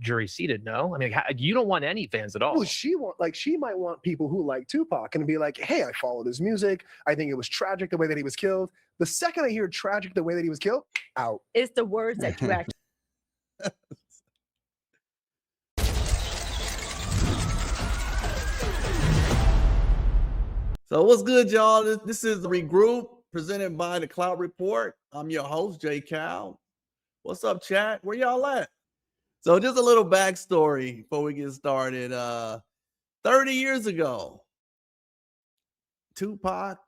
jury seated. No, I mean, you don't want any fans at all. Well, she might want people who like Tupac and be like, hey, I followed his music. I think it was tragic the way that he was killed. The second I hear tragic the way that he was killed, out. It's the words that you actually. So what's good, y'all? This is the Regroup presented by the Clout Report. I'm your host, Jay Cal. What's up, chat? Where y'all at? So just a little backstory before we get started. 30 years ago, Tupac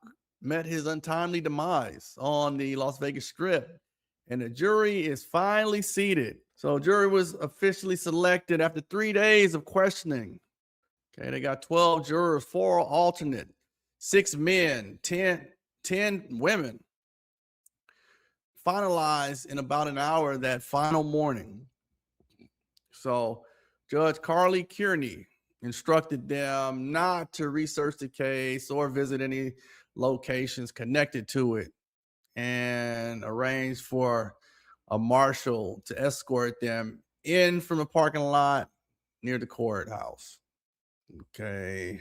met his untimely demise on the Las Vegas Strip, and the jury is finally seated. So jury was officially selected after 3 days of questioning. Okay, they got 12 jurors, 4 alternate, 6 men, 10 women. Finalized in about an hour that final morning. So Judge Carli Kierny instructed them not to research the case or visit any locations connected to it, and arranged for a marshal to escort them in from the parking lot near the courthouse. Okay.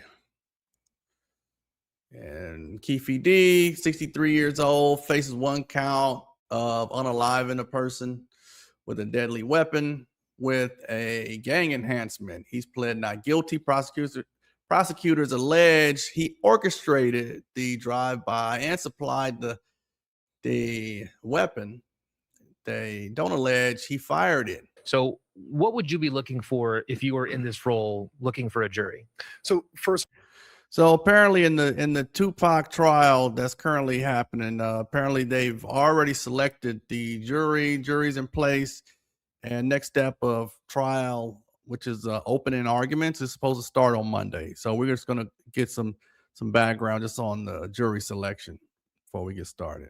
And Keffe D, 63 years old, faces 1 count of unaliving a person with a deadly weapon with a gang enhancement. He's pled not guilty. Prosecutors allege he orchestrated the drive-by and supplied the weapon. They don't allege he fired it. So what would you be looking for if you were in this role looking for a jury? So apparently in the Tupac trial that's currently happening, apparently they've already selected the jury's in place, and next step of trial, which is opening arguments, is supposed to start on Monday. So we're just going to get some background just on the jury selection before we get started.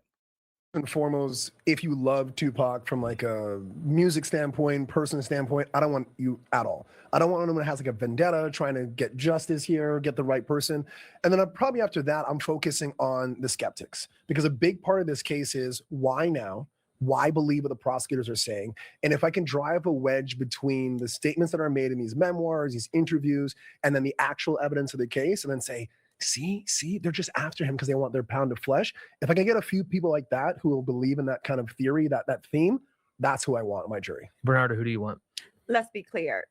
And foremost, if you love Tupac from like a music standpoint, person standpoint, I don't want you at all. I don't want anyone that has like a vendetta trying to get justice here, get the right person. And then probably after that, I'm focusing on the skeptics, because a big part of this case is why now? Why believe what the prosecutors are saying? And if I can drive a wedge between the statements that are made in these memoirs, these interviews, and then the actual evidence of the case, and then say, see, they're just after him because they want their pound of flesh. If I can get a few people like that who will believe in that kind of theory, that theme, that's who I want in my jury. Bernardo, who do you want? Let's be clear.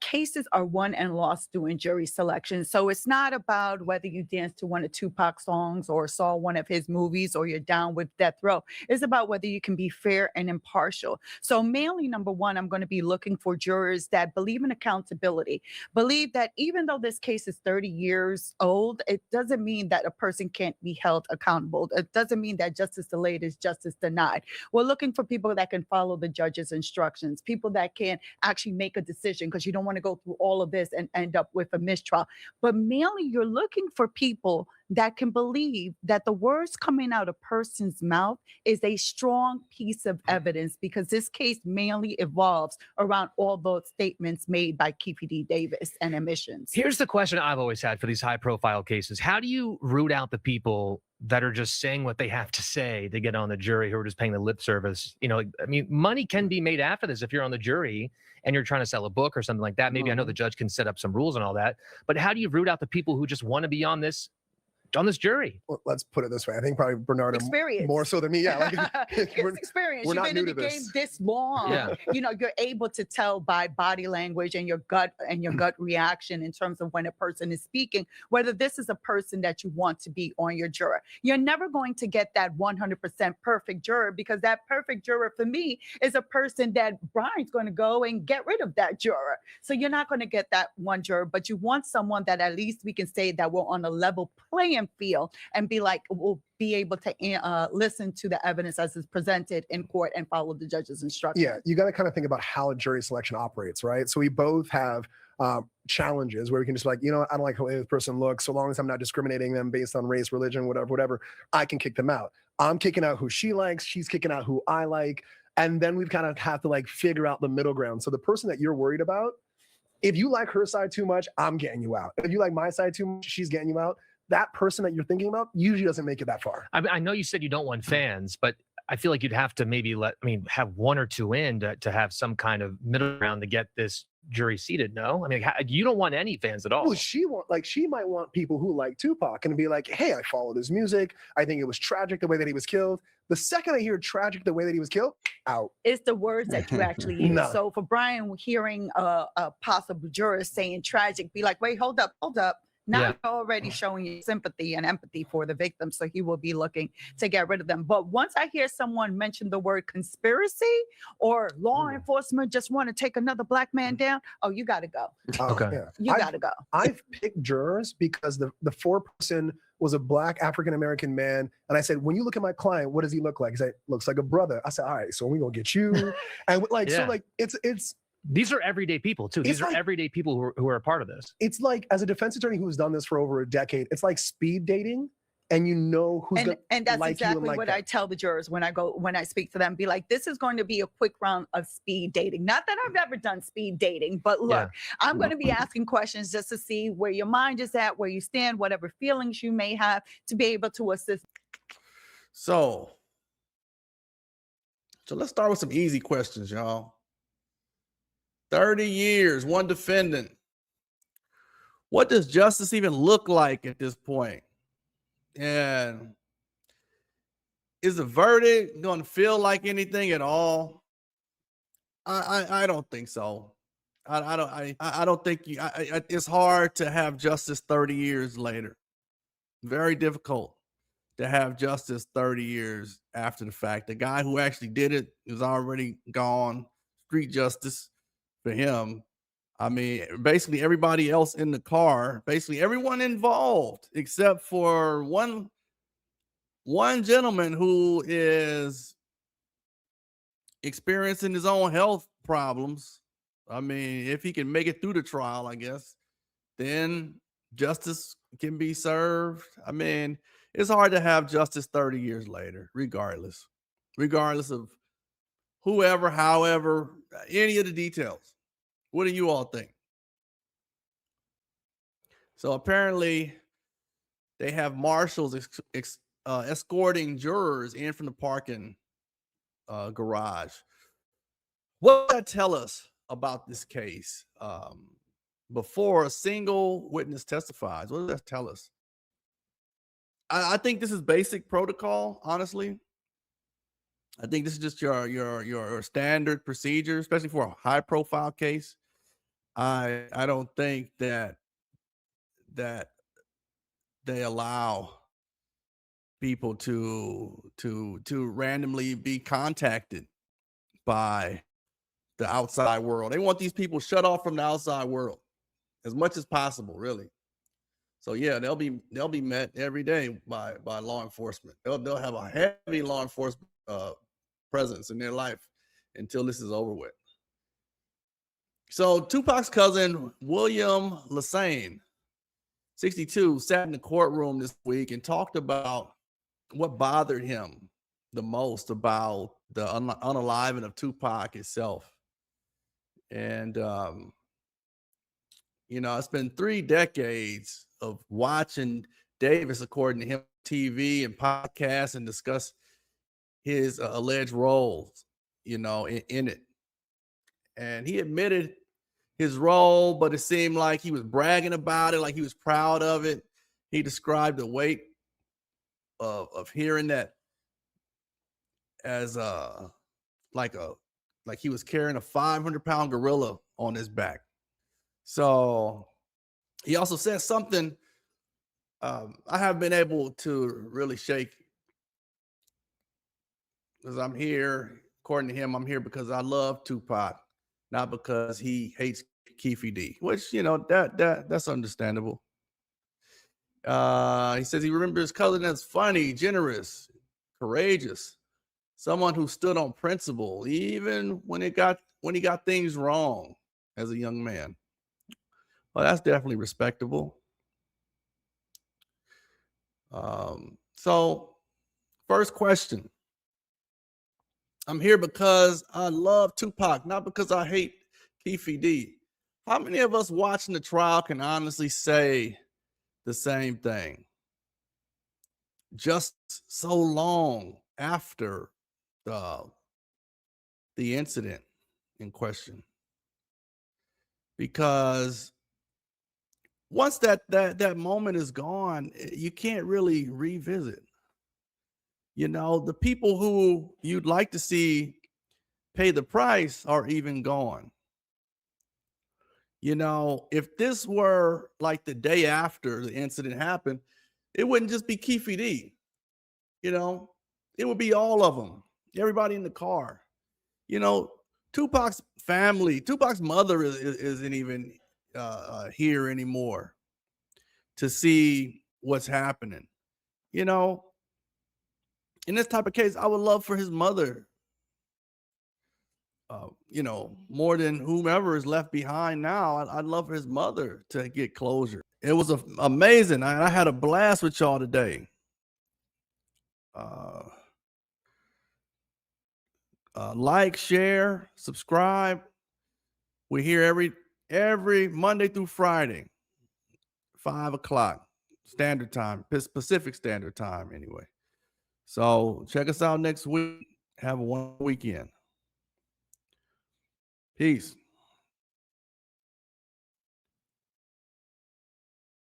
Cases are won and lost during jury selection. So it's not about whether you danced to one of Tupac's songs or saw one of his movies or you're down with Death Row. It's about whether you can be fair and impartial. So mainly, number one, I'm going to be looking for jurors that believe in accountability, believe that even though this case is 30 years old, it doesn't mean that a person can't be held accountable. It doesn't mean that justice delayed is justice denied. We're looking for people that can follow the judge's instructions, people that can actually make a decision, because you don't want to go through all of this and end up with a mistrial. But mainly, you're looking for people that can believe that the words coming out a person's mouth is a strong piece of evidence, because this case mainly evolves around all those statements made by Keefe D. Davis and admissions. Here's the question I've always had for these high-profile cases. How do you root out the people that are just saying what they have to say to get on the jury, who are just paying the lip service? You know, I mean, money can be made after this if you're on the jury and you're trying to sell a book or something like that. Maybe I know the judge can set up some rules and all that, but how do you root out the people who just want to be on this jury? Well, let's put it this way. I think probably Bernardo Experience. more so than me. Yeah, like, it's experience. we're You've not been new in the to game this. this long. Yeah. You know, you're able to tell by body language and your gut reaction in terms of when a person is speaking, whether this is a person that you want to be on your juror. You're never going to get that 100% perfect juror, because that perfect juror for me is a person that Brian's going to go and get rid of that juror. So you're not going to get that one juror, but you want someone that at least we can say that we're on a level playing field and be like, we'll be able to listen to the evidence as it's presented in court and follow the judge's instructions. Yeah, you got to kind of think about how jury selection operates, right? So we both have challenges where we can just be like, you know, I don't like how this person looks. So long as I'm not discriminating them based on race, religion, whatever, I can kick them out. I'm kicking out who she likes. She's kicking out who I like. And then we've kind of have to like figure out the middle ground. So the person that you're worried about, if you like her side too much, I'm getting you out. If you like my side too much, she's getting you out. That person that you're thinking about usually doesn't make it that far. I know you said you don't want fans, but I feel like you'd have to maybe have one or two in to have some kind of middle ground to get this jury seated. No, I mean, you don't want any fans at all. Well, she might want people who like Tupac and be like, hey, I followed his music. I think it was tragic the way that he was killed. The second I hear tragic the way that he was killed, out. It's the words that you actually use. No. So for Brian, hearing a possible juror saying tragic, be like, wait, hold up. Now you're already showing you sympathy and empathy for the victim. So he will be looking to get rid of them. But once I hear someone mention the word conspiracy or law enforcement just want to take another black man down, oh, you got to go. Okay. Yeah. You got to go. I've picked jurors because the foreperson was a black African-American man. And I said, when you look at my client, what does he look like? He said, looks like a brother. I said, all right, so we're going to get you. And it's these are everyday people too. These are everyday people who are a part of this. It's like, as a defense attorney who's done this for over a decade, it's like speed dating. And you know who's going to and that's like exactly you and like what that. I tell the jurors when I speak to them. Be like, this is going to be a quick round of speed dating. Not that I've ever done speed dating, but look, I'm going to be asking questions just to see where your mind is at, where you stand, whatever feelings you may have, to be able to assist. So let's start with some easy questions, y'all. 30 years, one defendant. What does justice even look like at this point? And is the verdict going to feel like anything at all? I don't think so. I don't think it's hard to have justice 30 years later. Very difficult to have justice 30 years after the fact. The guy who actually did it is already gone. Street justice for him. I mean, basically everybody else in the car, basically everyone involved, except for one gentleman who is experiencing his own health problems. I mean, if he can make it through the trial, I guess, then justice can be served. I mean, it's hard to have justice 30 years later, regardless of whoever, however, any of the details. What do you all think? So apparently they have marshals escorting jurors in from the parking garage. What does that tell us about this case? Before a single witness testifies, what does that tell us? I think this is basic protocol, honestly. I think this is just your standard procedure, especially for a high profile case. I don't think that they allow people to randomly be contacted by the outside world. They want these people shut off from the outside world as much as possible, really. So yeah, they'll be met every day by law enforcement. They'll have a heavy law enforcement presence in their life until this is over with. So Tupac's cousin, William Lassane, 62, sat in the courtroom this week and talked about what bothered him the most about the unaliving of Tupac itself. And, it's been 3 decades of watching Davis, according to him, TV and podcasts, and discuss his alleged roles, in it. And he admitted his role, but it seemed like he was bragging about it, like he was proud of it. He described the weight of hearing that as like he was carrying a 500-pound gorilla on his back. So he also said something I haven't been able to really shake, because I'm here, according to him, I'm here because I love Tupac, not because he hates Keefe D, which, that's understandable. He says he remembers his cousin as funny, generous, courageous, someone who stood on principle, even when he got things wrong as a young man. Well, that's definitely respectable. So first question. I'm here because I love Tupac, not because I hate Keefe D. How many of us watching the trial can honestly say the same thing? Just so long after the incident in question, because once that moment is gone, you can't really revisit. You know, the people who you'd like to see pay the price are even gone. You know, if this were like the day after the incident happened, it wouldn't just be Keefe D. You know, it would be all of them, everybody in the car. You know, Tupac's family, Tupac's mother isn't even here anymore to see what's happening. You know, in this type of case, I would love for his mother, you know, more than whomever is left behind now. I'd love for his mother to get closure. It was amazing. I had a blast with y'all today. Like, share, subscribe. We're here every Monday through Friday, 5 o'clock standard time, Pacific Standard Time, anyway. So check us out next week. Have a wonderful weekend. Peace.